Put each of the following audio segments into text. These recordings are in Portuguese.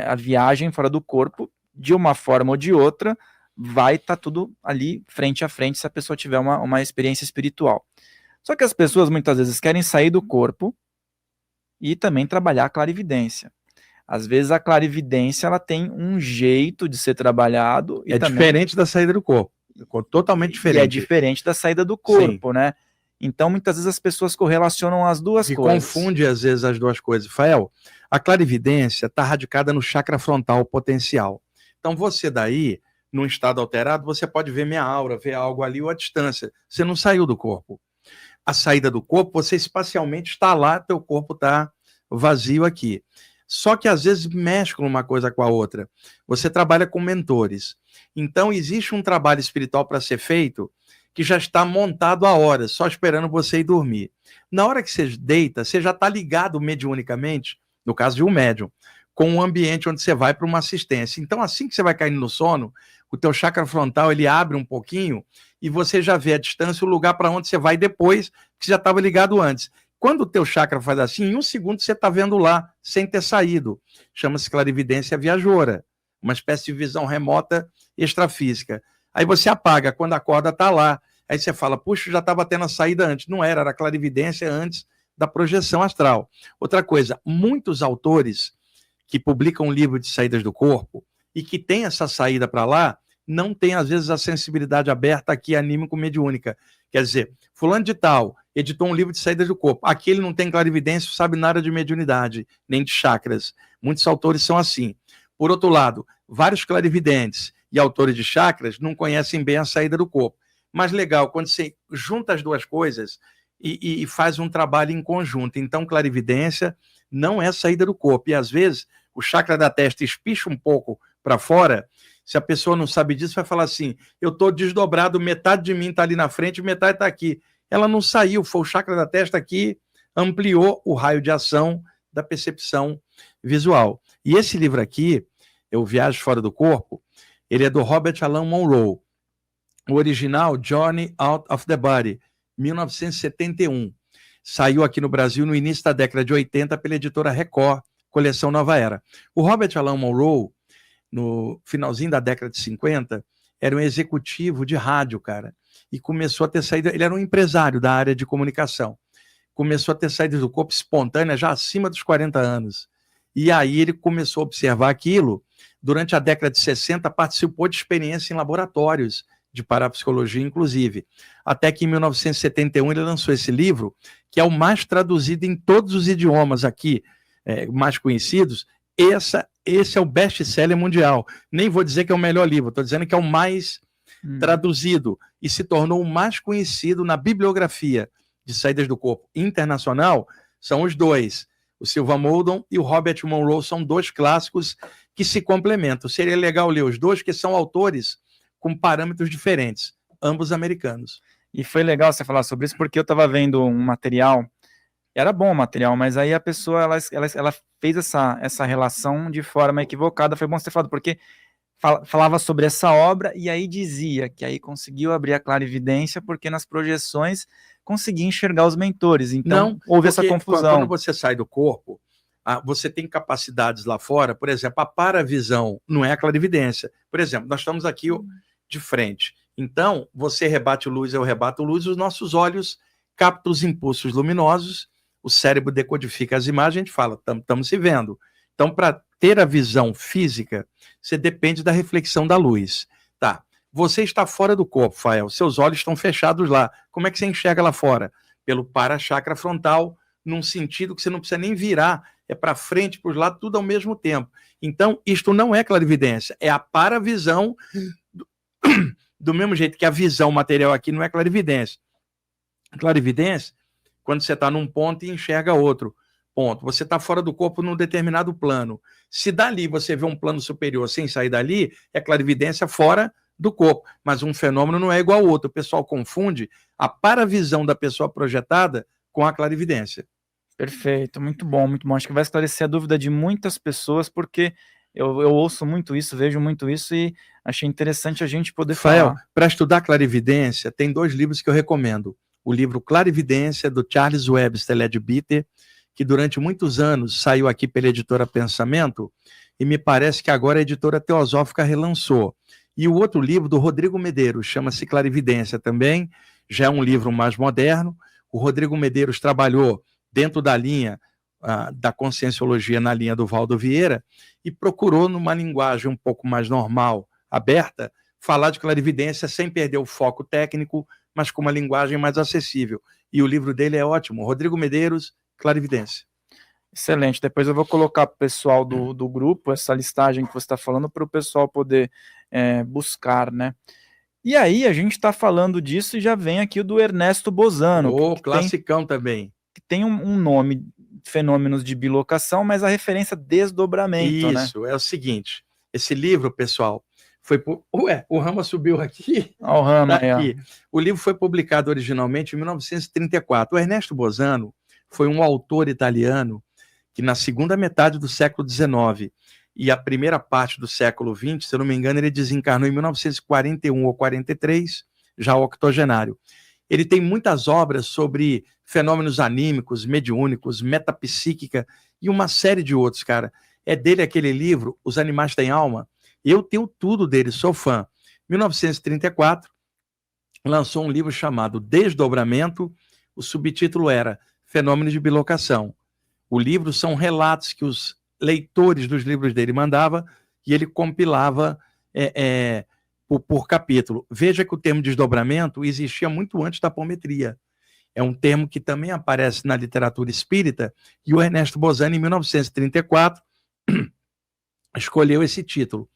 a viagem fora do corpo, de uma forma ou de outra, vai estar tudo ali frente a frente se a pessoa tiver uma experiência espiritual. Só que as pessoas muitas vezes querem sair do corpo e também trabalhar a clarividência. Às vezes a clarividência ela tem um jeito de ser trabalhado e também diferente da saída do corpo. Totalmente diferente. E é diferente da saída do corpo, sim, né? Então, muitas vezes as pessoas correlacionam as duas coisas. E confunde, às vezes, as duas coisas. Rafael, a clarividência está radicada no chakra frontal potencial. Então, você daí, num estado alterado, você pode ver minha aura, ver algo ali ou à distância. Você não saiu do corpo. A saída do corpo, você espacialmente está lá, teu corpo está vazio aqui. Só que, às vezes, mescla uma coisa com a outra. Você trabalha com mentores. Então, existe um trabalho espiritual para ser feito que já está montado há horas, só esperando você ir dormir. Na hora que você deita, você já está ligado mediunicamente, no caso de um médium, com um ambiente onde você vai para uma assistência. Então, assim que você vai caindo no sono, o teu chakra frontal ele abre um pouquinho e você já vê a distância, o lugar para onde você vai depois, que já estava ligado antes. Quando o teu chakra faz assim, em um segundo você está vendo lá, sem ter saído. Chama-se clarividência viajoura, uma espécie de visão remota extrafísica. Aí você apaga, quando acorda está lá. Aí você fala, puxa, já estava tendo a saída antes. Não era, era clarividência antes da projeção astral. Outra coisa, muitos autores que publicam um livro de saídas do corpo e que tem essa saída para lá, não tem, às vezes, a sensibilidade aberta aqui anímico-mediúnica. Quer dizer, fulano de tal editou um livro de saídas do corpo. Aqui ele não tem clarividência, não sabe nada de mediunidade, nem de chakras. Muitos autores são assim. Por outro lado, vários clarividentes e autores de chakras não conhecem bem a saída do corpo. Mas legal, quando você junta as duas coisas e faz um trabalho em conjunto. Então, clarividência não é saída do corpo. E, às vezes, o chakra da testa espicha um pouco para fora. Se a pessoa não sabe disso, vai falar assim, eu estou desdobrado, metade de mim está ali na frente, metade está aqui. Ela não saiu, foi o chakra da testa que ampliou o raio de ação da percepção visual. E esse livro aqui, O Viagem Fora do Corpo, ele é do Robert Alan Monroe. O original, Journey Out of the Body, 1971. Saiu aqui no Brasil no início da década de 80 pela editora Record, coleção Nova Era. O Robert Alan Monroe, no finalzinho da década de 50, era um executivo de rádio, cara, e começou a ter saída, ele era um empresário da área de comunicação, começou a ter saídas do corpo espontânea já acima dos 40 anos, e aí ele começou a observar aquilo, durante a década de 60 participou de experiência em laboratórios de parapsicologia, inclusive, até que em 1971 ele lançou esse livro, que é o mais traduzido em todos os idiomas aqui, mais conhecidos. Esse é o best-seller mundial. Nem vou dizer que é o melhor livro, estou dizendo que é o mais traduzido e se tornou o mais conhecido na bibliografia de saídas do corpo internacional. São os dois, o Silva Moldon e o Robert Monroe, são dois clássicos que se complementam. Seria legal ler os dois, que são autores com parâmetros diferentes, ambos americanos. E foi legal você falar sobre isso, porque eu estava vendo um material, era bom o material, mas aí a pessoa ela fez essa relação de forma equivocada. Foi bom você ter falado, porque falava sobre essa obra e aí dizia que aí conseguiu abrir a clarividência porque nas projeções conseguia enxergar os mentores. Então, houve essa confusão. Quando você sai do corpo, você tem capacidades lá fora, por exemplo, a paravisão não é a clarividência. Por exemplo, nós estamos aqui de frente. Então, você rebate luz, eu rebato luz, os nossos olhos captam os impulsos luminosos, o cérebro decodifica as imagens, a gente fala, estamos se vendo. Então, para ter a visão física, você depende da reflexão da luz. Tá, você está fora do corpo, Fael, seus olhos estão fechados lá. Como é que você enxerga lá fora? Pelo para-chakra frontal, num sentido que você não precisa nem virar, é para frente, para os lados, tudo ao mesmo tempo. Então, isto não é clarividência, é a paravisão, do mesmo jeito que a visão material aqui não é clarividência. Clarividência, quando você está num ponto e enxerga outro ponto. Você está fora do corpo num determinado plano. Se dali você vê um plano superior sem sair dali, é clarividência fora do corpo. Mas um fenômeno não é igual ao outro. O pessoal confunde a paravisão da pessoa projetada com a clarividência. Perfeito, muito bom, muito bom. Acho que vai esclarecer a dúvida de muitas pessoas, porque eu ouço muito isso, vejo muito isso e achei interessante a gente poder falar. Para estudar clarividência, tem 2 livros que eu recomendo. O livro Clarividência, do Charles Webster Leadbeater, que durante muitos anos saiu aqui pela editora Pensamento, e me parece que agora a editora Teosófica relançou. E o outro livro do Rodrigo Medeiros, chama-se Clarividência também, já é um livro mais moderno. O Rodrigo Medeiros trabalhou dentro da linha da Conscienciologia, na linha do Valdo Vieira, e procurou, numa linguagem um pouco mais normal, aberta, falar de clarividência sem perder o foco técnico, mas com uma linguagem mais acessível. E o livro dele é ótimo, Rodrigo Medeiros, Clarividência. Excelente. Depois eu vou colocar para o pessoal do grupo essa listagem que você está falando para o pessoal poder buscar, né? E aí a gente está falando disso e já vem aqui o do Ernesto Bozano. Classicão também. Que tem um nome, Fenômenos de Bilocação, mas a referência desdobramento, né? Isso, é o seguinte, esse livro, pessoal, foi por... Ué, o Rama subiu aqui. Olha o Rama tá aqui. Aí, o livro foi publicado originalmente em 1934. O Ernesto Bozano foi um autor italiano que na segunda metade do século XIX e a primeira parte do século XX, se eu não me engano, ele desencarnou em 1941 ou 43, já octogenário. Ele tem muitas obras sobre fenômenos anímicos, mediúnicos, metapsíquica e uma série de outros, cara. É dele aquele livro, Os Animais Têm Alma. Eu tenho tudo dele, sou fã. 1934, lançou um livro chamado Desdobramento, o subtítulo era Fenômenos de Bilocação. O livro são relatos que os leitores dos livros dele mandavam e ele compilava por capítulo. Veja que o termo desdobramento existia muito antes da apometria. É um termo que também aparece na literatura espírita, e o Ernesto Bozano, em 1934, escolheu esse título.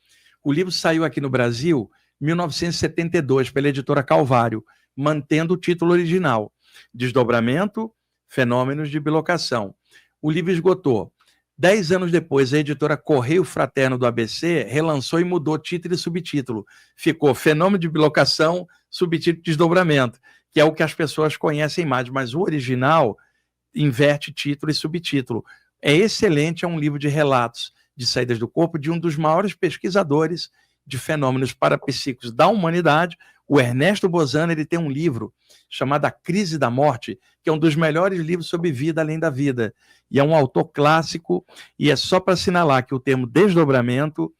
O livro saiu aqui no Brasil em 1972, pela editora Calvário, mantendo o título original, Desdobramento, Fenômenos de Bilocação. O livro esgotou. 10 anos depois, a editora Correio Fraterno do ABC relançou e mudou título e subtítulo. Ficou Fenômeno de Bilocação, subtítulo Desdobramento, que é o que as pessoas conhecem mais, mas o original inverte título e subtítulo. É excelente, é um livro de relatos de saídas do corpo de um dos maiores pesquisadores de fenômenos parapsíquicos da humanidade, o Ernesto Bozano. Ele tem um livro chamado A Crise da Morte, que é um dos melhores livros sobre vida além da vida, e é um autor clássico, e é só para assinalar que o termo desdobramento,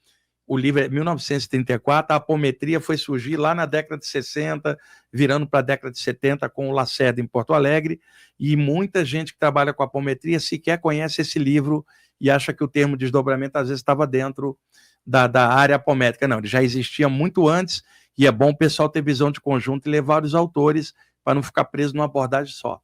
o livro é 1934, a apometria foi surgir lá na década de 60, virando para a década de 70 com o Lacerda em Porto Alegre, e muita gente que trabalha com apometria sequer conhece esse livro e acha que o termo desdobramento às vezes estava dentro da área apométrica. Não, ele já existia muito antes, e é bom o pessoal ter visão de conjunto e levar os autores para não ficar preso numa abordagem só.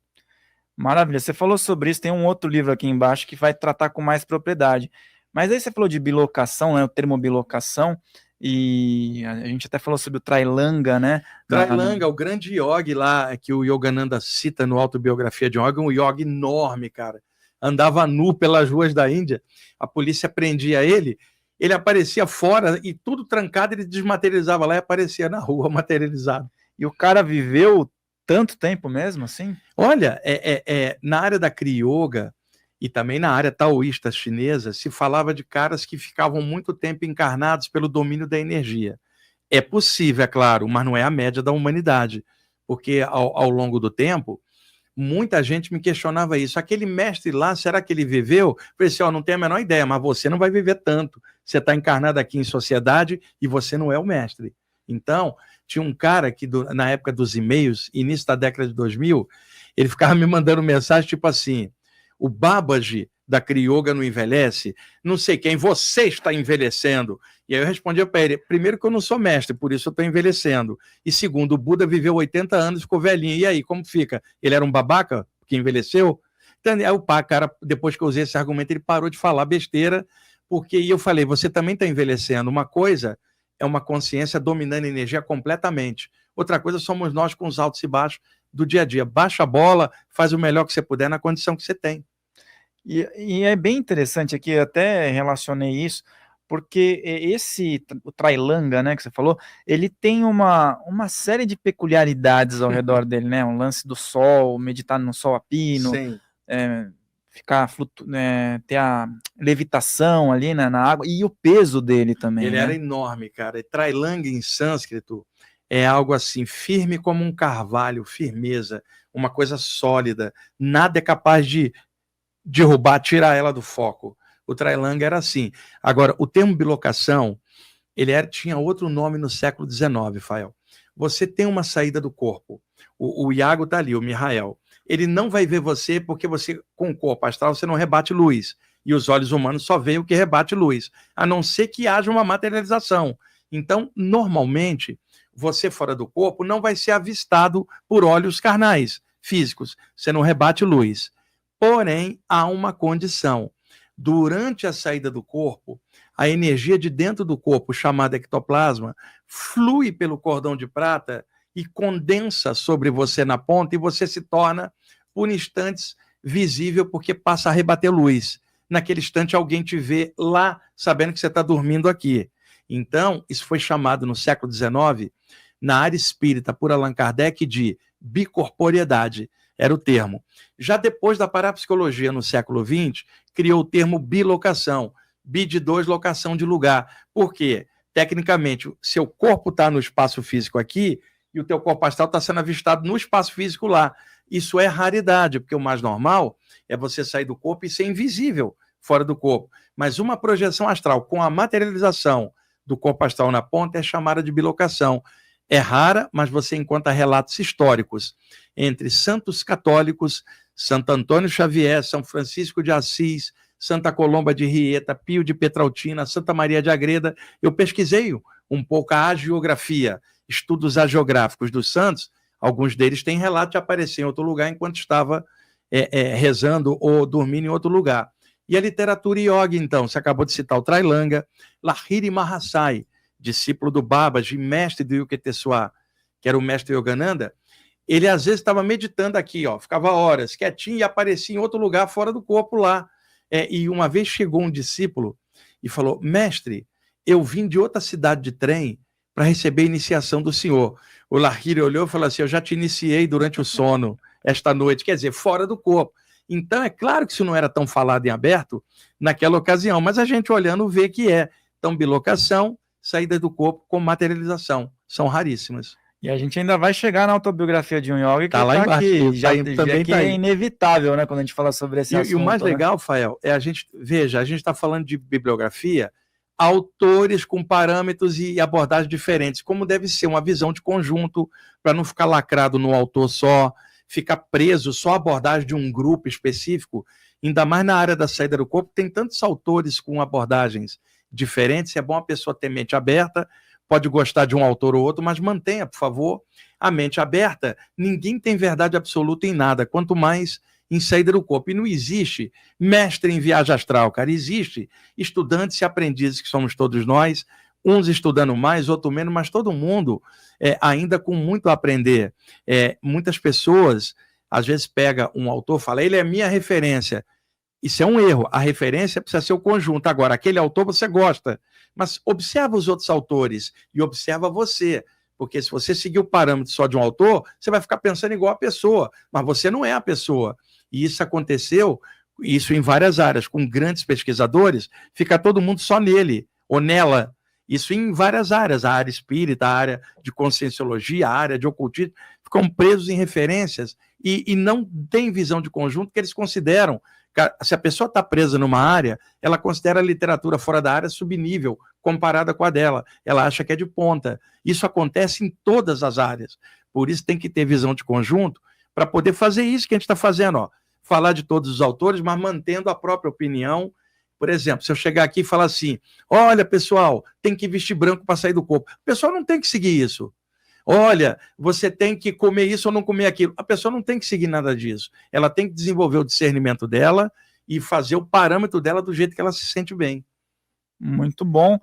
Maravilha, você falou sobre isso, tem um outro livro aqui embaixo que vai tratar com mais propriedade. Mas aí você falou de bilocação, né, o termo bilocação, e a gente até falou sobre o Trailanga, né? Trailanga, o grande yogi lá, que o Yogananda cita no Autobiografia de um Yogi, um yogi enorme, cara. Andava nu pelas ruas da Índia, a polícia prendia ele aparecia fora e tudo trancado, ele desmaterializava lá e aparecia na rua materializado. E o cara viveu tanto tempo mesmo assim? Olha, na área da Kriya Yoga e também na área taoísta chinesa, se falava de caras que ficavam muito tempo encarnados pelo domínio da energia. É possível, é claro, mas não é a média da humanidade, porque ao longo do tempo, muita gente me questionava isso. Aquele mestre lá, será que ele viveu? Eu falei assim, não tenho a menor ideia, mas você não vai viver tanto. Você está encarnado aqui em sociedade e você não é o mestre. Então, tinha um cara que, na época dos e-mails, início da década de 2000, ele ficava me mandando mensagem tipo assim, o Babaji da Kriya Yoga não envelhece, não sei quem, você está envelhecendo. E aí eu respondia para ele, primeiro que eu não sou mestre, por isso eu estou envelhecendo. E segundo, o Buda viveu 80 anos e ficou velhinho. E aí, como fica? Ele era um babaca que envelheceu? Então, aí o cara, depois que eu usei esse argumento, ele parou de falar besteira, porque eu falei, você também está envelhecendo. Uma coisa é uma consciência dominando a energia completamente. Outra coisa somos nós com os altos e baixos do dia a dia. Baixa a bola, faz o melhor que você puder na condição que você tem. E é bem interessante aqui, eu até relacionei isso, porque o Trailanga, né, que você falou, ele tem uma série de peculiaridades ao redor dele, né, um lance do sol, meditar no sol a pino, ficar ter a levitação ali na água, e o peso dele também. Ele era enorme, cara, e Trailanga em sânscrito é algo assim, firme como um carvalho, firmeza, uma coisa sólida, nada é capaz de derrubar, tirar ela do foco. O Trailanga era assim. Agora, o termo bilocação, tinha outro nome no século XIX, Fael. Você tem uma saída do corpo. O Iago está ali, o Mihael. Ele não vai ver você porque você, com o corpo astral, você não rebate luz. E os olhos humanos só veem o que rebate luz, a não ser que haja uma materialização. Então, normalmente, você fora do corpo não vai ser avistado por olhos carnais, físicos. Você não rebate luz. Porém, há uma condição. Durante a saída do corpo, a energia de dentro do corpo, chamada ectoplasma, flui pelo cordão de prata e condensa sobre você na ponta, e você se torna, por instantes, visível porque passa a rebater luz. Naquele instante, alguém te vê lá, sabendo que você está dormindo aqui. Então, isso foi chamado no século XIX, na área espírita, por Allan Kardec, de bicorporeidade. Era o termo. Já depois da parapsicologia, no século XX, criou o termo bilocação. Bi de dois, locação de lugar. Por quê? Tecnicamente, seu corpo está no espaço físico aqui e o teu corpo astral está sendo avistado no espaço físico lá. Isso é raridade, porque o mais normal é você sair do corpo e ser invisível fora do corpo. Mas uma projeção astral com a materialização do corpo astral na ponta é chamada de bilocação. É rara, mas você encontra relatos históricos entre santos católicos, Santo Antônio Xavier, São Francisco de Assis, Santa Colomba de Rieta, Pio de Petrautina, Santa Maria de Agreda. Eu pesquisei um pouco a hagiografia, estudos hagiográficos dos santos. Alguns deles têm relato de aparecer em outro lugar enquanto estava rezando ou dormindo em outro lugar. E a literatura yoga, então, você acabou de citar o Trailanga, Lahiri Mahasai, discípulo do Babaji, mestre do Yuketeswar, que era o mestre Yogananda. Ele às vezes estava meditando aqui, ficava horas quietinho e aparecia em outro lugar fora do corpo lá. E uma vez chegou um discípulo e falou: mestre, eu vim de outra cidade de trem para receber a iniciação do senhor. O Lahiri olhou e falou assim: eu já te iniciei durante o sono esta noite, quer dizer, fora do corpo. Então, é claro que isso não era tão falado em aberto naquela ocasião, mas a gente olhando vê que é. Então, bilocação, saída do corpo com materialização, são raríssimas. E a gente ainda vai chegar na autobiografia de um yogi que tá lá embaixo, aqui, também que é inevitável, né, quando a gente fala sobre esse assunto. E o mais legal, Fael, é a gente está falando de bibliografia, autores com parâmetros e abordagens diferentes, como deve ser uma visão de conjunto, para não ficar lacrado no autor só, ficar preso só à abordagem de um grupo específico, ainda mais na área da saída do corpo, tem tantos autores com abordagens diferentes, é bom a pessoa ter mente aberta, pode gostar de um autor ou outro, mas mantenha, por favor, a mente aberta. Ninguém tem verdade absoluta em nada, quanto mais em saída do corpo. E não existe mestre em viagem astral, cara. Existe estudantes e aprendizes, que somos todos nós, uns estudando mais, outros menos, mas todo mundo ainda com muito a aprender. Muitas pessoas, às vezes, pega um autor e fala: ele é minha referência. Isso é um erro. A referência precisa ser o conjunto. Agora, aquele autor você gosta, mas observa os outros autores e observa você. Porque se você seguir o parâmetro só de um autor, você vai ficar pensando igual a pessoa, mas você não é a pessoa. E isso aconteceu, isso em várias áreas, com grandes pesquisadores, fica todo mundo só nele ou nela. Isso em várias áreas, a área espírita, a área de conscienciologia, a área de ocultismo, ficam presos em referências e não têm visão de conjunto, que eles consideram. Se a pessoa está presa numa área, ela considera a literatura fora da área subnível, comparada com a dela. Ela acha que é de ponta. Isso acontece em todas as áreas. Por isso tem que ter visão de conjunto para poder fazer isso que a gente está fazendo. Falar de todos os autores, mas mantendo a própria opinião. Por exemplo, se eu chegar aqui e falar assim: olha, pessoal, tem que vestir branco para sair do corpo. O pessoal não tem que seguir isso. Olha, você tem que comer isso ou não comer aquilo. A pessoa não tem que seguir nada disso. Ela tem que desenvolver o discernimento dela e fazer o parâmetro dela do jeito que ela se sente bem. Muito bom.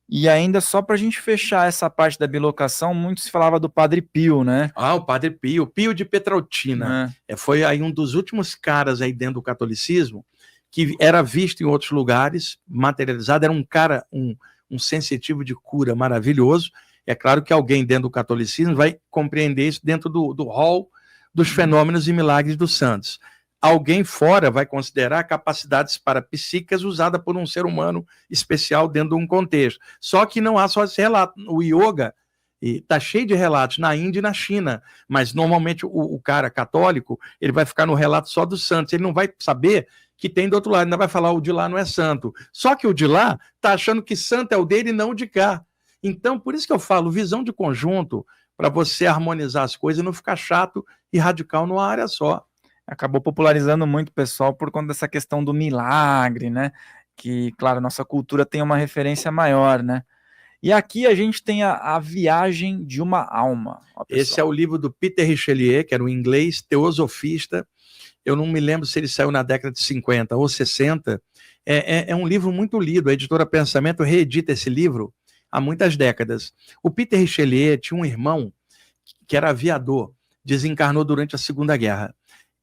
E ainda só para a gente fechar essa parte da bilocação, muito se falava do Padre Pio, né? O Padre Pio, Pio de Petrautina. Foi aí um dos últimos caras aí dentro do catolicismo que era visto em outros lugares, materializado, era um cara, um sensitivo de cura maravilhoso. É claro que alguém dentro do catolicismo vai compreender isso dentro do rol dos fenômenos e milagres dos santos. Alguém fora vai considerar capacidades parapsíquicas usadas por um ser humano especial dentro de um contexto. Só que não há só esse relato. O yoga está cheio de relatos na Índia e na China, mas normalmente o cara católico ele vai ficar no relato só dos santos. Ele não vai saber que tem do outro lado. Ainda vai falar o de lá não é santo. Só que o de lá está achando que santo é o dele e não o de cá. Então, por isso que eu falo, visão de conjunto, para você harmonizar as coisas e não ficar chato e radical numa área só. Acabou popularizando muito o pessoal por conta dessa questão do milagre, né? Que, claro, nossa cultura tem uma referência maior, né? E aqui a gente tem a viagem de uma alma. Ó, esse é o livro do Peter Richelieu, que era um inglês teosofista. Eu não me lembro se ele saiu na década de 50 ou 60. É um livro muito lido. A editora Pensamento reedita esse livro há muitas décadas. O Peter Richelieu tinha um irmão que era aviador, desencarnou durante a Segunda Guerra.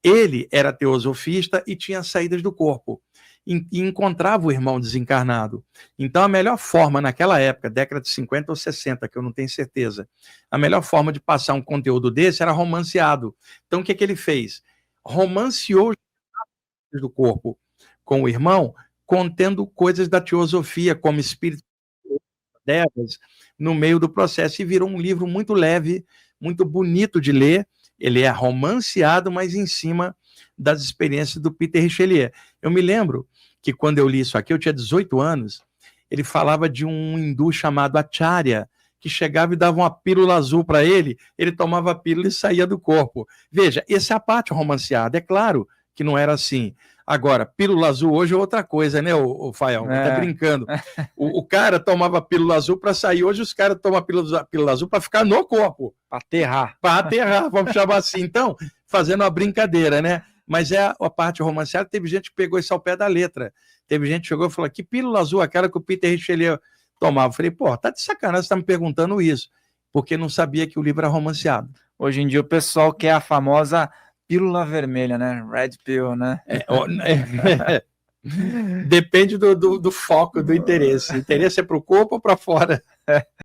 Ele era teosofista e tinha saídas do corpo. E encontrava o irmão desencarnado. Então, a melhor forma naquela época, década de 50 ou 60, que eu não tenho certeza, a melhor forma de passar um conteúdo desse era romanceado. Então, o que ele fez? Romanceou os do corpo com o irmão, contendo coisas da teosofia, como espírito devas, no meio do processo, e virou um livro muito leve, muito bonito de ler. Ele é romanceado, mas em cima das experiências do Peter Richelieu. Eu me lembro que quando eu li isso aqui, eu tinha 18 anos, ele falava de um hindu chamado Acharya, que chegava e dava uma pílula azul para ele tomava a pílula e saía do corpo. Veja, essa é a parte romanceada. É claro que não era assim. Agora, pílula azul hoje é outra coisa, né, o Fael? Tá brincando. O cara tomava pílula azul para sair. Hoje os caras tomam pílula azul para ficar no corpo. Para aterrar. Para aterrar, vamos chamar assim. Então, fazendo uma brincadeira, né? Mas é a parte romanceada. Teve gente que pegou isso ao pé da letra. Teve gente que chegou e falou: que pílula azul aquela que o Peter Richelieu tomava? Eu falei: pô, tá de sacanagem, você tá me perguntando isso. Porque não sabia que o livro era romanceado. Hoje em dia o pessoal quer a famosa pílula vermelha, né? Red pill, né? Depende do foco, do interesse. O interesse é para o corpo ou para fora?